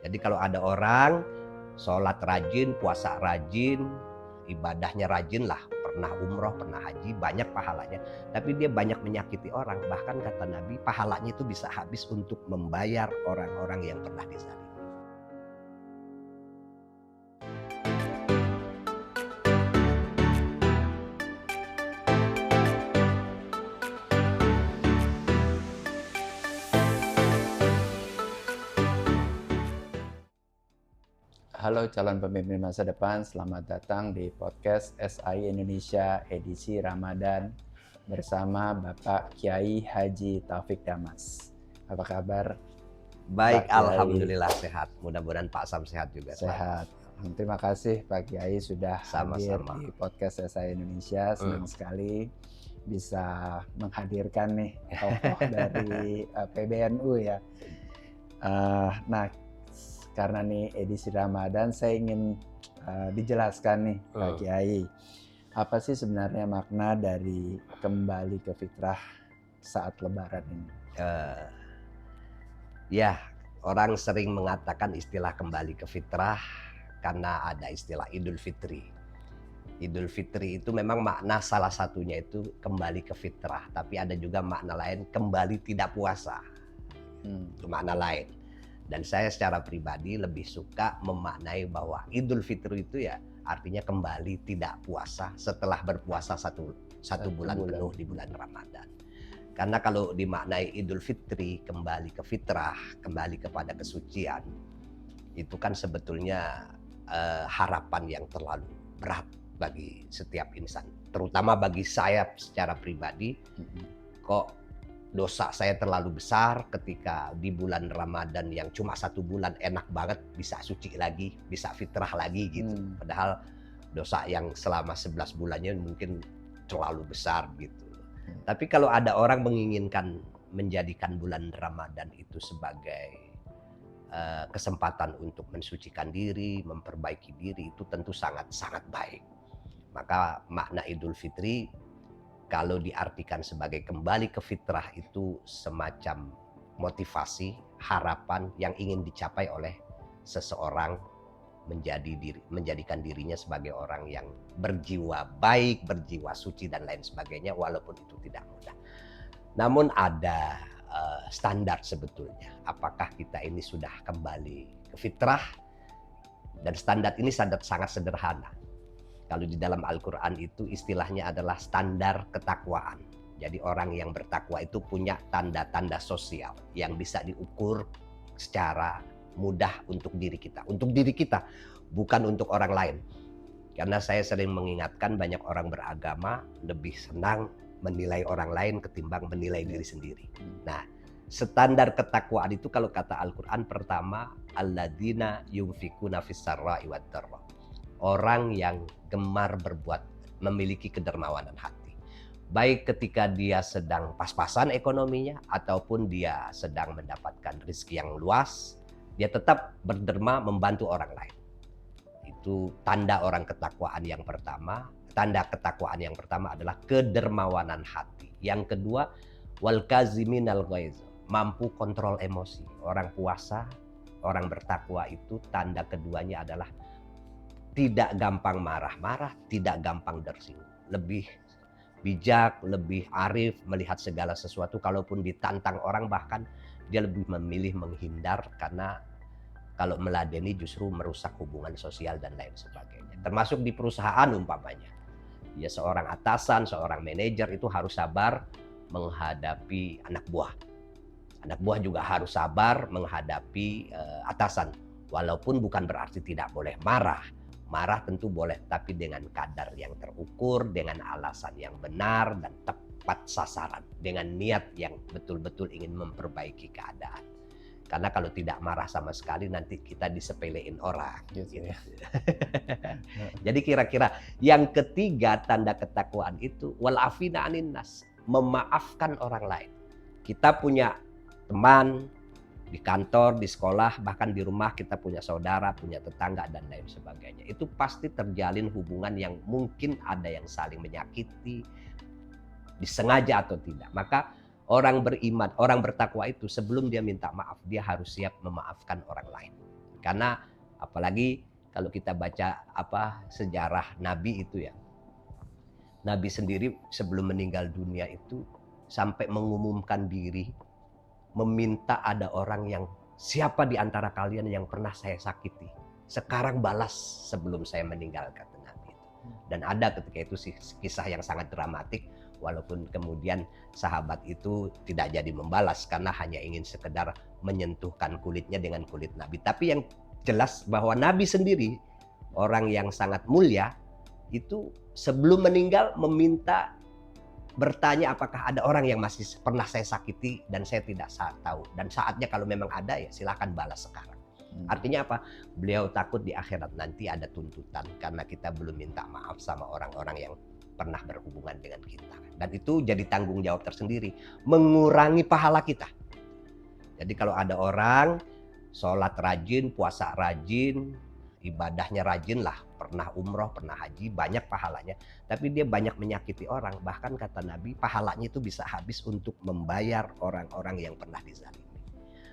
Jadi kalau ada orang sholat rajin, puasa rajin, ibadahnya rajin lah, pernah umroh, pernah haji, banyak pahalanya. Tapi dia banyak menyakiti orang. Bahkan kata Nabi, pahalanya itu bisa habis untuk membayar orang-orang yang pernah dizalimi. Halo calon pemimpin masa depan, selamat datang di podcast SI Indonesia edisi Ramadan bersama Bapak Kiai Haji Taufik Damas. Apa kabar? Baik, Pak Kiai? alhamdulillah sehat. Mudah-mudahan Pak Sam sehat juga. Sehat. Terima kasih Pak Kiai sudah hadir Sama-sama di podcast SI Indonesia. Senang sekali bisa menghadirkan nih tokoh dari PBNU ya. Nah, karena nih edisi Ramadan, saya ingin dijelaskan nih Pak Kiai, apa sih sebenarnya makna dari kembali ke fitrah saat Lebaran ini? Ya, orang sering mengatakan istilah kembali ke fitrah karena ada istilah Idul Fitri. Idul Fitri itu memang makna salah satunya itu kembali ke fitrah, tapi ada juga makna lain kembali tidak puasa. Itu makna lain. Dan saya secara pribadi lebih suka memaknai bahwa Idul Fitri itu ya artinya kembali tidak puasa setelah berpuasa satu bulan penuh di bulan Ramadan. Karena kalau dimaknai Idul Fitri kembali ke fitrah, kembali kepada kesucian, itu kan sebetulnya harapan yang terlalu berat bagi setiap insan. Terutama bagi saya secara pribadi, kok dosa saya terlalu besar ketika di bulan Ramadan yang cuma 1 bulan enak banget bisa suci lagi, bisa fitrah lagi gitu. Padahal dosa yang selama 11 bulannya mungkin terlalu besar gitu. Tapi kalau ada orang menginginkan menjadikan bulan Ramadan itu sebagai kesempatan untuk mensucikan diri, memperbaiki diri, itu tentu sangat-sangat baik. Maka makna Idul Fitri kalau diartikan sebagai kembali ke fitrah itu semacam motivasi, harapan yang ingin dicapai oleh seseorang menjadikan dirinya sebagai orang yang berjiwa baik, berjiwa suci dan lain sebagainya, walaupun itu tidak mudah. Namun ada standar sebetulnya. Apakah kita ini sudah kembali ke fitrah? Dan standar ini sangat sederhana. Kalau di dalam Al-Quran itu istilahnya adalah standar ketakwaan. Jadi orang yang bertakwa itu punya tanda-tanda sosial yang bisa diukur secara mudah untuk diri kita. Untuk diri kita, bukan untuk orang lain. Karena saya sering mengingatkan banyak orang beragama lebih senang menilai orang lain ketimbang menilai diri sendiri. Nah, standar ketakwaan itu kalau kata Al-Quran pertama, alladzina yunfikuna fis-sarra'i wad-dharra. Orang yang gemar berbuat, memiliki kedermawanan hati. Baik ketika dia sedang pas-pasan ekonominya ataupun dia sedang mendapatkan rezeki yang luas, dia tetap berderma membantu orang lain. Itu tanda orang ketakwaan yang pertama. Tanda ketakwaan yang pertama adalah kedermawanan hati. Yang kedua, wal kaziminal ghaiz, mampu kontrol emosi. Orang puasa, orang bertakwa itu tanda keduanya adalah tidak gampang marah-marah, tidak gampang tersinggung. Lebih bijak, lebih arif melihat segala sesuatu. Kalaupun ditantang orang bahkan dia lebih memilih menghindar karena kalau meladeni justru merusak hubungan sosial dan lain sebagainya. Termasuk di perusahaan umpamanya. Ya seorang atasan, seorang manajer itu harus sabar menghadapi anak buah. Anak buah juga harus sabar menghadapi atasan. Walaupun bukan berarti tidak boleh marah. Marah tentu boleh, tapi dengan kadar yang terukur, dengan alasan yang benar dan tepat sasaran, dengan niat yang betul-betul ingin memperbaiki keadaan. Karena kalau tidak marah sama sekali nanti kita disepelein orang. Gitu. Jadi kira-kira yang ketiga tanda ketakwaan itu wal afina anin nas, memaafkan orang lain. Kita punya teman di kantor, di sekolah, bahkan di rumah kita punya saudara, punya tetangga dan lain sebagainya. Itu pasti terjalin hubungan yang mungkin ada yang saling menyakiti, disengaja atau tidak. Maka orang beriman, orang bertakwa itu sebelum dia minta maaf, dia harus siap memaafkan orang lain. Karena apalagi kalau kita baca sejarah Nabi itu ya. Nabi sendiri sebelum meninggal dunia itu sampai mengumumkan diri, meminta ada orang yang siapa di antara kalian yang pernah saya sakiti. Sekarang balas sebelum saya meninggal, kata Nabi itu. Dan ada ketika itu kisah yang sangat dramatik, walaupun kemudian sahabat itu tidak jadi membalas karena hanya ingin sekedar menyentuhkan kulitnya dengan kulit Nabi. Tapi yang jelas bahwa Nabi sendiri, orang yang sangat mulia, itu sebelum meninggal meminta, bertanya apakah ada orang yang masih pernah saya sakiti dan saya tidak tahu. Dan saatnya kalau memang ada ya silakan balas sekarang. Artinya apa? Beliau takut di akhirat nanti ada tuntutan karena kita belum minta maaf sama orang-orang yang pernah berhubungan dengan kita. Dan itu jadi tanggung jawab tersendiri, mengurangi pahala kita. Jadi kalau ada orang sholat rajin, puasa rajin, ibadahnya rajin lah, pernah umroh, pernah haji, banyak pahalanya. Tapi dia banyak menyakiti orang. Bahkan kata Nabi, pahalanya itu bisa habis untuk membayar orang-orang yang pernah dizalimi.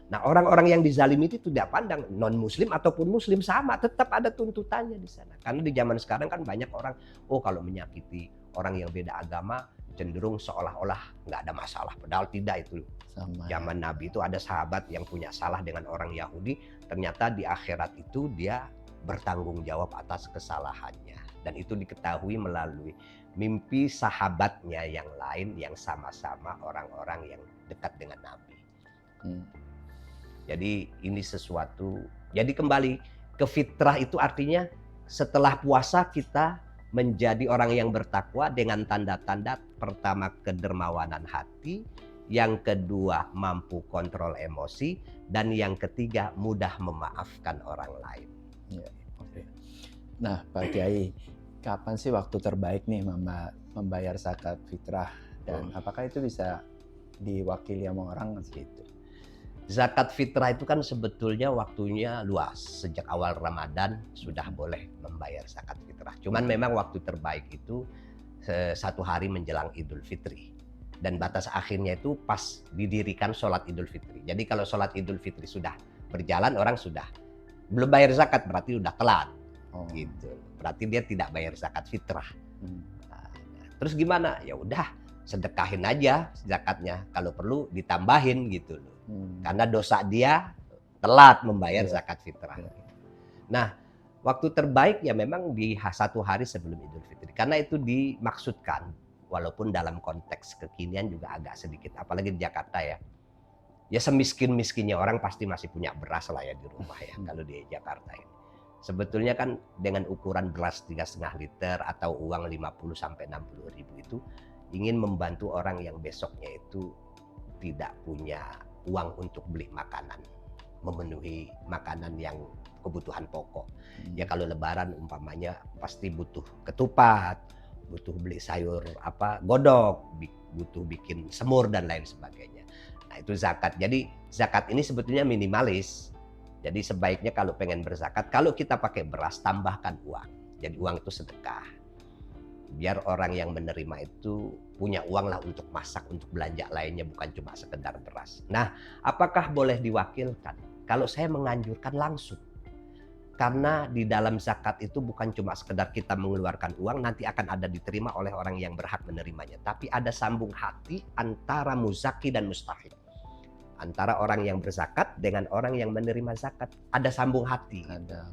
Nah, orang-orang yang dizalimi itu tidak pandang non-muslim ataupun muslim, sama, tetap ada tuntutannya di sana. Karena di zaman sekarang kan banyak orang, kalau menyakiti orang yang beda agama cenderung seolah-olah nggak ada masalah. Padahal tidak itu. Sama. Zaman Nabi itu ada sahabat yang punya salah dengan orang Yahudi, ternyata di akhirat itu dia bertanggung jawab atas kesalahannya. Dan itu diketahui melalui mimpi sahabatnya yang lain yang sama-sama orang-orang yang dekat dengan Nabi. Jadi ini sesuatu, jadi kembali ke fitrah itu artinya setelah puasa kita menjadi orang yang bertakwa dengan tanda-tanda pertama kedermawanan hati, yang kedua mampu kontrol emosi, dan yang ketiga mudah memaafkan orang lain. Ya, oke. Nah, Pak Kiai, kapan sih waktu terbaik nih membayar zakat fitrah, dan apakah itu bisa diwakili sama orang gitu? Zakat fitrah itu kan sebetulnya waktunya luas. Sejak awal Ramadan sudah boleh membayar zakat fitrah. Cuman memang waktu terbaik itu 1 hari menjelang Idul Fitri. Dan batas akhirnya itu pas didirikan sholat Idul Fitri. Jadi kalau sholat Idul Fitri sudah berjalan, orang sudah belum bayar zakat, berarti udah telat. Gitu. Berarti dia tidak bayar zakat fitrah. Nah, terus gimana? Ya udah, sedekahin aja zakatnya. Kalau perlu ditambahin gitu loh. Karena dosa dia telat membayar zakat fitrah. Nah, waktu terbaik ya memang di 1 hari sebelum Idul Fitri. Karena itu dimaksudkan, walaupun dalam konteks kekinian juga agak sedikit, apalagi di Jakarta ya. Ya semiskin-miskinnya orang pasti masih punya beras lah ya di rumah ya kalau di Jakarta ini. Sebetulnya kan dengan ukuran beras 3,5 liter atau uang 50 sampai 60 ribu itu ingin membantu orang yang besoknya itu tidak punya uang untuk beli makanan, memenuhi makanan yang kebutuhan pokok. Ya kalau lebaran umpamanya pasti butuh ketupat, butuh beli sayur godok, butuh bikin semur dan lain sebagainya. Nah, itu zakat. Jadi zakat ini sebetulnya minimalis. Jadi sebaiknya kalau pengen berzakat, kalau kita pakai beras tambahkan uang. Jadi uang itu sedekah. Biar orang yang menerima itu punya uang lah untuk masak, untuk belanja lainnya, bukan cuma sekedar beras. Nah, apakah boleh diwakilkan? Kalau saya menganjurkan langsung. Karena di dalam zakat itu bukan cuma sekedar kita mengeluarkan uang, nanti akan ada diterima oleh orang yang berhak menerimanya. Tapi ada sambung hati antara muzaki dan mustahik. Antara orang yang berzakat dengan orang yang menerima zakat. Ada sambung hati. Ada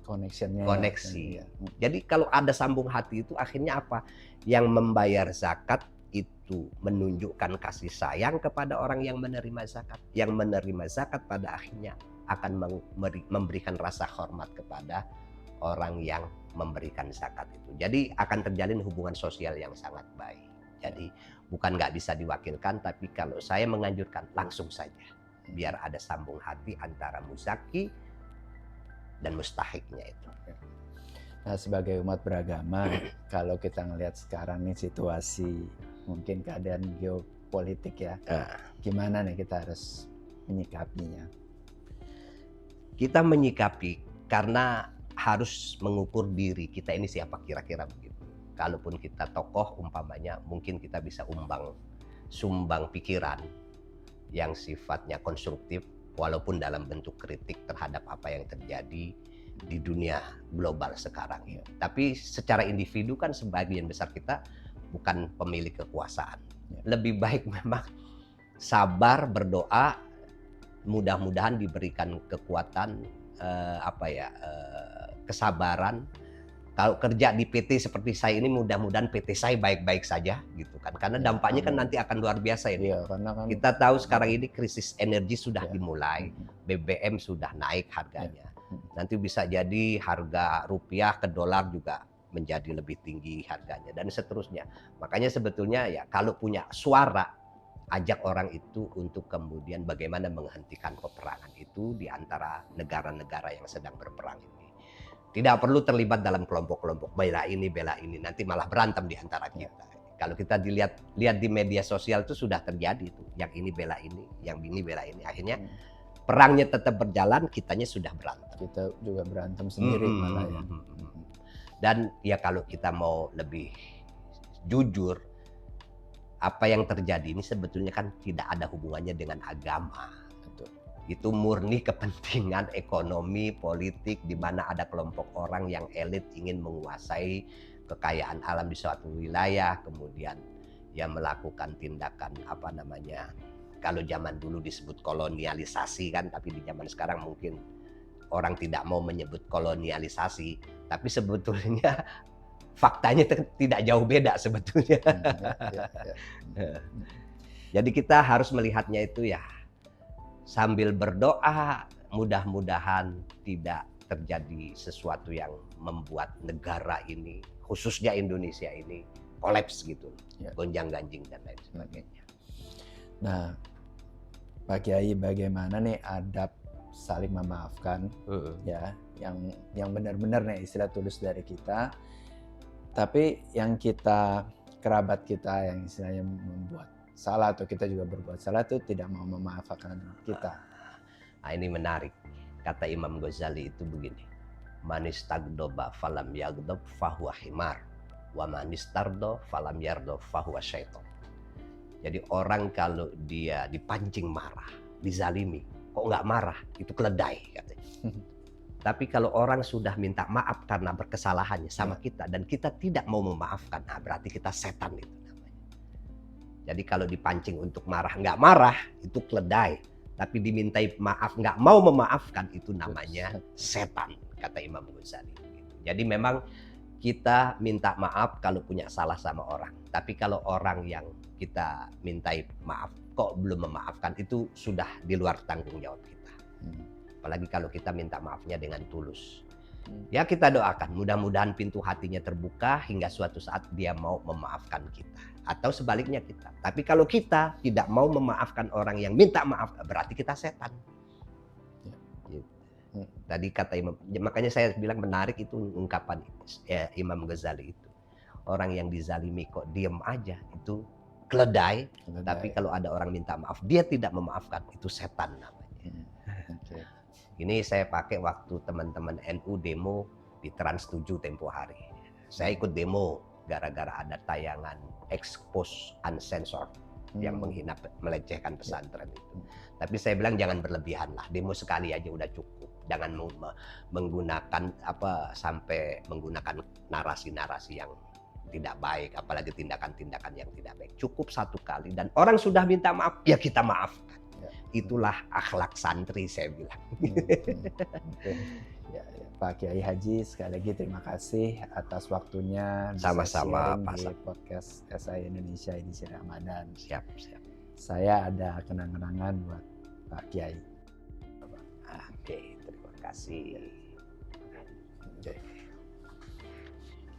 koneksinya. Koneksi. Ya. Jadi kalau ada sambung hati itu akhirnya apa? Yang membayar zakat itu menunjukkan kasih sayang kepada orang yang menerima zakat. Yang menerima zakat pada akhirnya akan memberikan rasa hormat kepada orang yang memberikan zakat itu. Jadi akan terjalin hubungan sosial yang sangat baik. Jadi bukan nggak bisa diwakilkan, tapi kalau saya menganjurkan langsung saja. Biar ada sambung hati antara muzaki dan mustahiknya itu. Nah, sebagai umat beragama, kalau kita ngelihat sekarang nih situasi mungkin keadaan geopolitik ya, gimana nih kita harus menyikapinya? Kita menyikapi karena harus mengukur diri kita ini siapa kira-kira begitu. Kalaupun kita tokoh umpamanya, mungkin kita bisa sumbang pikiran yang sifatnya konstruktif walaupun dalam bentuk kritik terhadap apa yang terjadi di dunia global sekarang ini. Tapi secara individu kan sebagian besar kita bukan pemilik kekuasaan. Lebih baik memang sabar, berdoa, mudah-mudahan diberikan kekuatan, kesabaran. Kalau kerja di PT seperti saya ini, mudah-mudahan PT saya baik-baik saja gitu kan. Karena dampaknya kan nanti akan luar biasa ini. Karena kan Kita tahu sekarang ini krisis energi sudah dimulai, BBM sudah naik harganya. Nanti bisa jadi harga rupiah ke dolar juga menjadi lebih tinggi harganya dan seterusnya. Makanya sebetulnya ya kalau punya suara, ajak orang itu untuk kemudian bagaimana menghentikan peperangan itu di antara negara-negara yang sedang berperang ini. Tidak perlu terlibat dalam kelompok-kelompok bela ini, nanti malah berantem di antara kita. Kalau kita lihat di media sosial itu sudah terjadi itu, yang ini bela ini, yang ini bela ini. Akhirnya perangnya tetap berjalan, kitanya sudah berantem. Kita juga berantem sendiri malah ya. Dan ya kalau kita mau lebih jujur, apa yang terjadi ini sebetulnya kan tidak ada hubungannya dengan agama. Itu murni kepentingan ekonomi, politik, di mana ada kelompok orang yang elit ingin menguasai kekayaan alam di suatu wilayah, kemudian ya melakukan tindakan kalau zaman dulu disebut kolonialisasi kan, tapi di zaman sekarang mungkin orang tidak mau menyebut kolonialisasi, tapi sebetulnya faktanya tidak jauh beda sebetulnya. Jadi kita harus melihatnya itu ya sambil berdoa, mudah-mudahan tidak terjadi sesuatu yang membuat negara ini, khususnya Indonesia ini, kolaps gitu, gonjang-ganjing dan lain sebagainya. Nah, Pak Kiai, bagaimana nih adab saling memaafkan, ya, yang benar-benar nih istilah tulus dari kita, tapi yang kerabat kita yang istilahnya membuat salah atau kita juga berbuat salah itu tidak mau memaafkan kita. Nah, ini menarik. Kata Imam Ghazali itu begini. Manistagdoba falam yagdob fahuwa himar. Wa manistardo falam yardo fahuwa syaiton. Jadi orang kalau dia dipancing marah, dizalimi, kok nggak marah, itu keledai katanya. Tapi kalau orang sudah minta maaf karena berkesalahannya sama kita dan kita tidak mau memaafkan, nah berarti kita setan itu. Jadi kalau dipancing untuk marah, nggak marah, itu keledai. Tapi dimintai maaf, nggak mau memaafkan, itu namanya setan, kata Imam Ghazali. Jadi memang kita minta maaf kalau punya salah sama orang. Tapi kalau orang yang kita mintai maaf, kok belum memaafkan, itu sudah di luar tanggung jawab kita. Apalagi kalau kita minta maafnya dengan tulus. Ya kita doakan, mudah-mudahan pintu hatinya terbuka hingga suatu saat dia mau memaafkan kita. Atau sebaliknya kita. Tapi kalau kita tidak mau memaafkan orang yang minta maaf, berarti kita setan. Tadi kata Imam, makanya saya bilang menarik itu ungkapan Imam Ghazali itu. Orang yang dizalimi kok diem aja, itu keledai. Tapi kalau ada orang minta maaf, dia tidak memaafkan, itu setan namanya. Ini saya pakai waktu teman-teman NU demo di Trans 7 tempo hari. Saya ikut demo gara-gara ada tayangan expose uncensored yang menghina, melecehkan pesantren itu. Tapi saya bilang jangan berlebihan lah, demo sekali aja udah cukup. Jangan menggunakan sampai menggunakan narasi-narasi yang tidak baik, apalagi tindakan-tindakan yang tidak baik. Cukup satu kali dan orang sudah minta maaf, ya kita maafkan. Itulah akhlak santri, saya bilang. Ya, Pak Kiai Haji, sekali lagi terima kasih atas waktunya. Sama-sama, Pak. Di podcast SI Indonesia edisi Ramadan. Siap. Saya ada kenang-kenangan buat Pak Kiai. Oke, terima kasih.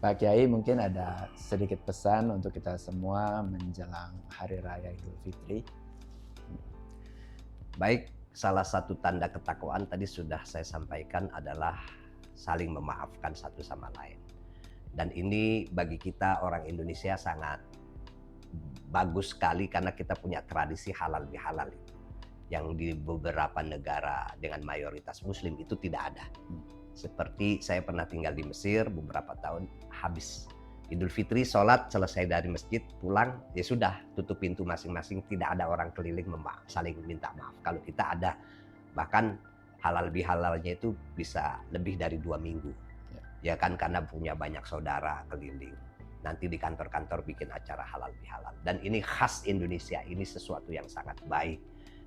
Pak Kiai, mungkin ada sedikit pesan untuk kita semua menjelang Hari Raya Idul Fitri. Baik, salah satu tanda ketakwaan tadi sudah saya sampaikan adalah saling memaafkan satu sama lain. Dan ini bagi kita orang Indonesia sangat bagus sekali karena kita punya tradisi halal bihalal itu. Yang di beberapa negara dengan mayoritas Muslim itu tidak ada. Seperti saya pernah tinggal di Mesir beberapa tahun, habis Idul Fitri, sholat, selesai dari masjid, pulang, ya sudah, tutup pintu masing-masing, tidak ada orang keliling saling minta maaf. Kalau kita ada Bahkan halal bihalalnya itu bisa lebih dari 2 minggu. Ya kan, karena punya banyak saudara keliling. Nanti di kantor-kantor bikin acara halal bihalal. Dan ini khas Indonesia, ini sesuatu yang sangat baik.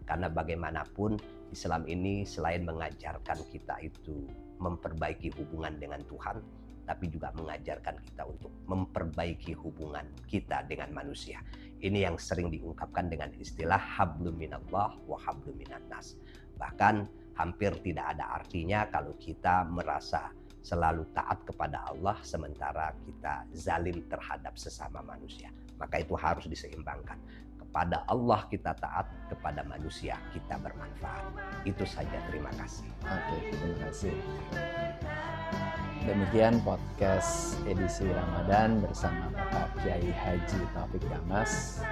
Karena bagaimanapun Islam ini selain mengajarkan kita itu memperbaiki hubungan dengan Tuhan, tapi juga mengajarkan kita untuk memperbaiki hubungan kita dengan manusia. Ini yang sering diungkapkan dengan istilah hablum minallah wa hablum minan nas. Bahkan hampir tidak ada artinya kalau kita merasa selalu taat kepada Allah sementara kita zalim terhadap sesama manusia. Maka itu harus diseimbangkan. Kepada Allah kita taat, kepada manusia kita bermanfaat. Itu saja, terima kasih. Oke, terima kasih. Demikian podcast edisi Ramadan bersama Bapak Kiai Haji Taufik Damas.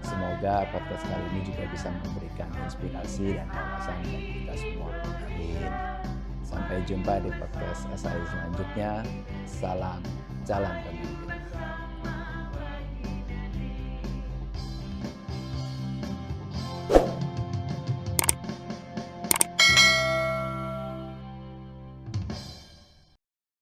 Semoga podcast kali ini juga bisa memberikan inspirasi dan wawasan bagi kita semua. Amin. Sampai jumpa di podcast SAI selanjutnya. Salam jalan pemimpin.